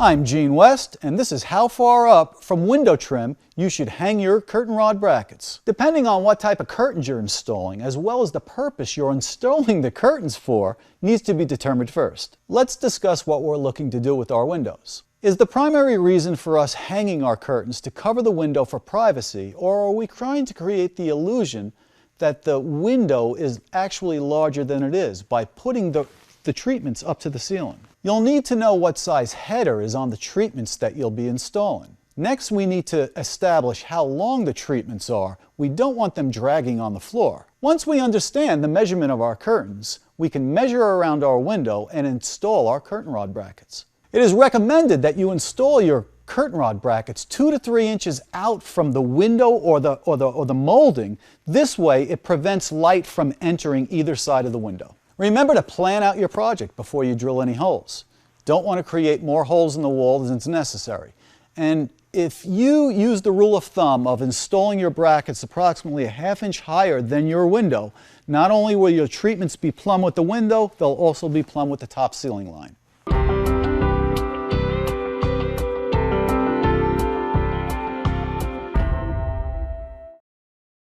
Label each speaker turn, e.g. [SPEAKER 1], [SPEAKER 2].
[SPEAKER 1] I'm Gene West, and this is how far up from window trim you should hang your curtain rod brackets. Depending on what type of curtains you're installing, as well as the purpose you're installing the curtains for, needs to be determined first. Let's discuss what we're looking to do with our windows. Is the primary reason for us hanging our curtains to cover the window for privacy, or are we trying to create the illusion that the window is actually larger than it is by putting the treatments up to the ceiling? You'll need to know what size header is on the treatments that you'll be installing. Next, we need to establish how long the treatments are. We don't want them dragging on the floor. Once we understand the measurement of our curtains, we can measure around our window and install our curtain rod brackets. It is recommended that you install your curtain rod brackets 2 to 3 inches out from the window or the molding. This way, it prevents light from entering either side of the window. Remember to plan out your project before you drill any holes. Don't want to create more holes in the wall than is necessary. And if you use the rule of thumb of installing your brackets approximately a ½ inch higher than your window, not only will your treatments be plumb with the window, they'll also be plumb with the top ceiling line.